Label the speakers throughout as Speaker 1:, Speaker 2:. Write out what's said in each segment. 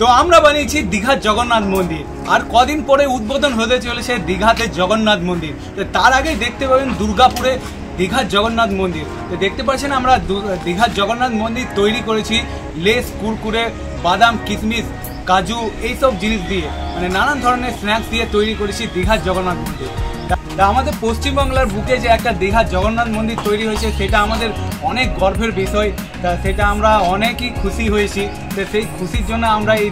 Speaker 1: তো আমরা বানিয়েছি দীঘার জগন্নাথ মন্দির, আর কদিন পরে উদ্বোধন হতে চলেছে দীঘাতে জগন্নাথ মন্দির। তো তার আগেই দেখতে পাবেন দুর্গাপুরে দীঘার জগন্নাথ মন্দির। তো দেখতে পাচ্ছেন আমরা দীঘার জগন্নাথ মন্দির তৈরি করেছি লেস, কুরকুরে, বাদাম, কিশমিশ, কাজু এইসব জিনিস দিয়ে, মানে নানান ধরনের স্ন্যাক্স দিয়ে তৈরি করেছি দীঘার জগন্নাথ মন্দির। তা আমাদের পশ্চিমবাংলার বুকে যে একটা দীঘার জগন্নাথ মন্দির তৈরি হয়েছে সেটা আমাদের অনেক গর্বের বিষয়। তা সেটা আমরা অনেকই খুশি হয়েছি। তো সেই খুশির জন্য আমরা এই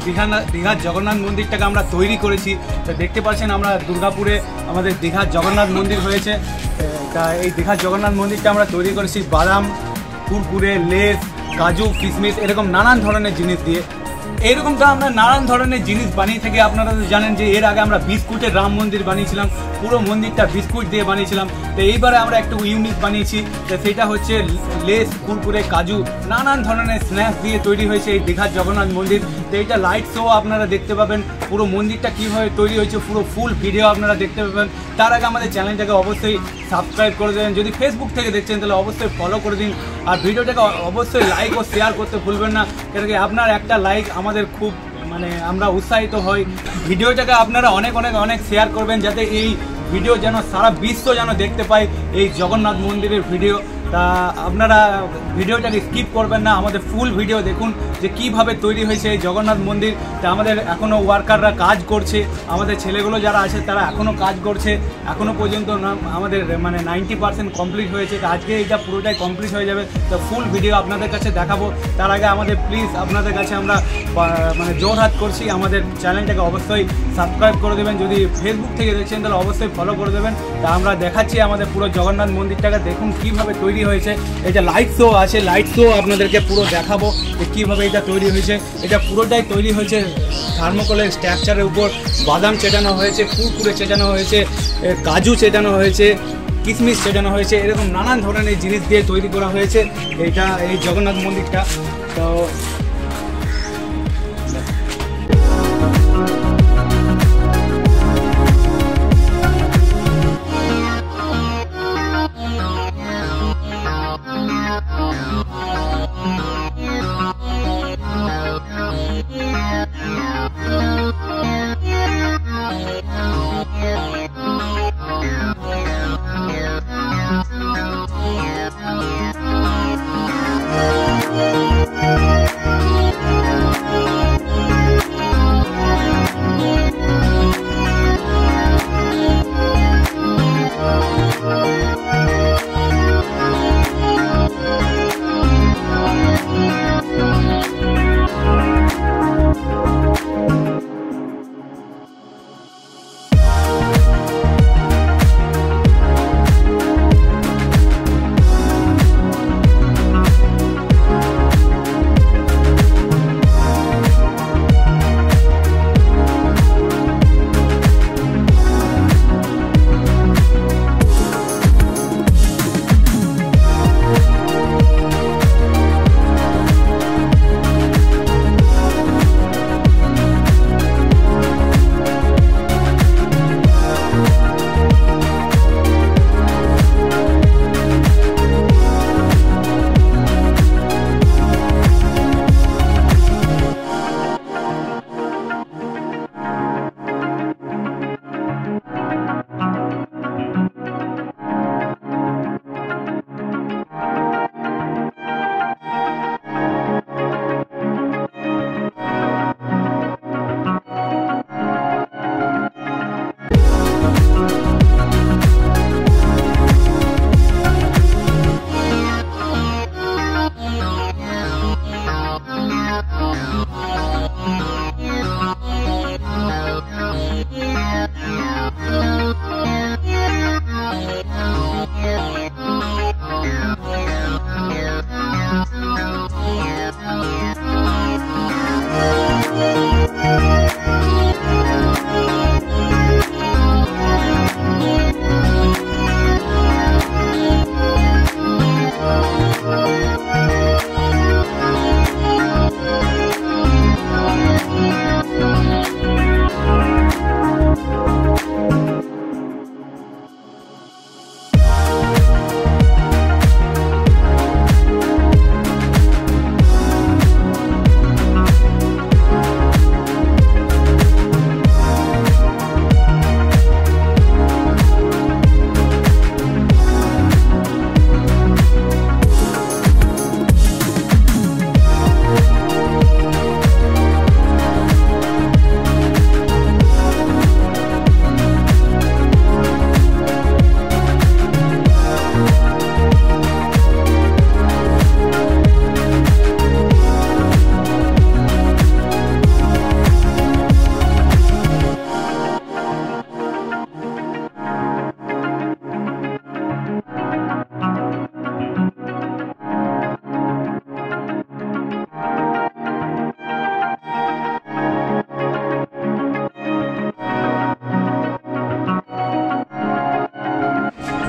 Speaker 1: দীঘার জগন্নাথ মন্দিরটাকে আমরা তৈরি করেছি। তো দেখতে পাচ্ছেন আমরা দুর্গাপুরে আমাদের দীঘার জগন্নাথ মন্দির হয়েছে। তা এই দীঘার জগন্নাথ মন্দিরটা আমরা তৈরি করেছি বাদাম, কুরকুরে, লেস, কাজু, কিশমিশ এরকম নানান ধরনের জিনিস দিয়ে। এইরকম তো আমরা নানান ধরনের জিনিস বানিয়ে থাকি। আপনারা তো জানেন যে এর আগে আমরা বিস্কুটের রাম মন্দির বানিয়েছিলাম, পুরো মন্দিরটা বিস্কুট দিয়ে বানিয়েছিলাম। তো এইবারে আমরা একটু ইউনিক বানিয়েছি, তো সেটা হচ্ছে লেস, কুরকুরে, কাজু নানান ধরনের স্ন্যাক্স দিয়ে তৈরি হয়েছে এই দীঘার জগন্নাথ মন্দির। তো এইটা লাইট শো আপনারা দেখতে পাবেন, পুরো মন্দিরটা কীভাবে তৈরি হয়েছে পুরো ফুল ভিডিও আপনারা দেখতে পাবেন। তার আগে আমাদের চ্যানেলটাকে অবশ্যই সাবস্ক্রাইব করে দেবেন, যদি ফেসবুক থেকে দেখছেন তাহলে অবশ্যই ফলো করে দিন, আর ভিডিওটাকে অবশ্যই লাইক ও শেয়ার করতে ভুলবেন না, কেন কি আপনার একটা লাইক আমাদের খুব আমরা উৎসাহিত হই। ভিডিওটাকে আপনারা অনেক অনেক অনেক শেয়ার করবেন, যাতে এই ভিডিও যেন সারা বিশ্ব যেন দেখতে পায় এই জগন্নাথ মন্দিরের ভিডিও। তা আপনারা ভিডিওটাকে স্কিপ করবেন না, আমাদের ফুল ভিডিও দেখুন যে কিভাবে তৈরি হয়েছে এই জগন্নাথ মন্দির। তা আমাদের এখনও ওয়ার্কাররা কাজ করছে, আমাদের ছেলেগুলো যারা আছে তারা এখনও কাজ করছে, এখনও পর্যন্ত আমাদের 90% কমপ্লিট হয়েছে। আজকে এটা পুরোটাই কমপ্লিট হয়ে যাবে। তো ফুল ভিডিও আপনাদের কাছে দেখাবো। তার আগে আমাদের প্লিজ আপনাদের কাছে আমরা জোর হাত করছি, আমাদের চ্যানেলটাকে অবশ্যই সাবস্ক্রাইব করে দেবেন, যদি ফেসবুক থেকে দেখছেন তাহলে অবশ্যই ফলো করে দেবেন। তা আমরা দেখাচ্ছি আমাদের পুরো জগন্নাথ মন্দিরটাকে, দেখুন কীভাবে তৈরি হয়েছে। এটা লাইট শো আছে, লাইট শো আপনাদেরকে পুরো দেখাবো যে কীভাবে এটা তৈরি হয়েছে। এটা পুরোটাই তৈরি হয়েছে থার্মোকলের স্ট্রাকচারের উপর। বাদাম চেটানো হয়েছে, কুরকুরে চেটানো হয়েছে, কাজু চেটানো হয়েছে, কিশমিশ চেটানো হয়েছে, এরকম নানান ধরনের জিনিস দিয়ে তৈরি করা হয়েছে এই জগন্নাথ মন্দিরটা। তো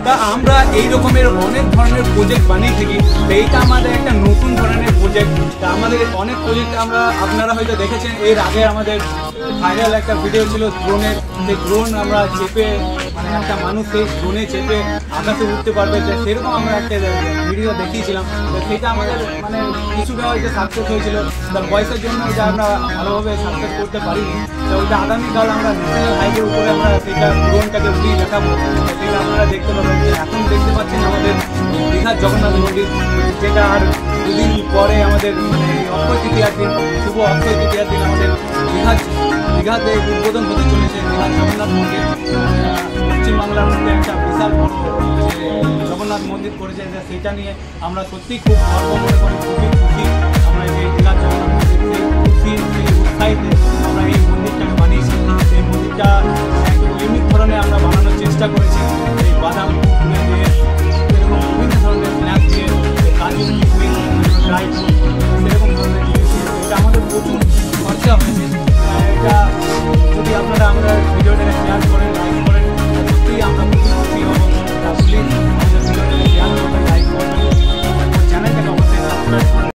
Speaker 1: তা আমরা এই রকমের অনেক ধরনের প্রজেক্ট বানিয়ে থাকি। তো এইটা আমাদের একটা নতুন ধরনের প্রজেক্ট। তা আমাদের অনেক প্রজেক্ট আপনারা হয়তো দেখেছেন, এর আগে আমাদের ভাইরাল একটা ভিডিও ছিল ড্রোনের, যে ড্রোন আমরা চেপে মানে একটা মানুষ সেই ড্রোনে চেপে আকাশে উঠতে পারবে, যে সেরকম আমরা একটা ভিডিও দেখিয়েছিলাম। তো সেটা আমাদের মানে কিছুটা হয়তো সাকসেস হয়েছিল, তার বয়সের জন্য ওইটা আমরা ভালোভাবে সাকসেস করতে পারিনি। তো ওইটা আগামীকাল আমরা ন্যাশনাল হাইওয়ের উপরে আমরা সেটা ড্রোনটাকে উড়িয়ে দেখাবো, সেটা আপনারা দেখতে পাবেন। এখন দেখতে পাচ্ছেন আমাদের দীঘার জগন্নাথ মন্দির, যেটা আর দুদিন পরে আমাদের মানে অক্ষয় তৃতীয়ার দিন, শুভ অক্ষয় তৃতীয়ার দিন আমাদের দীঘাতে উদ্বোধন হতে চলেছে দীঘার জগন্নাথ মন্দির। পশ্চিমবাংলার মধ্যে একটা বিশাল বড় জগন্নাথ মন্দির করেছে, সেটা নিয়ে আমরা সত্যিই খুব গর্ব মনে করি, খুবই খুশি আমরা এই দীঘার জগন্নাথ মন্দির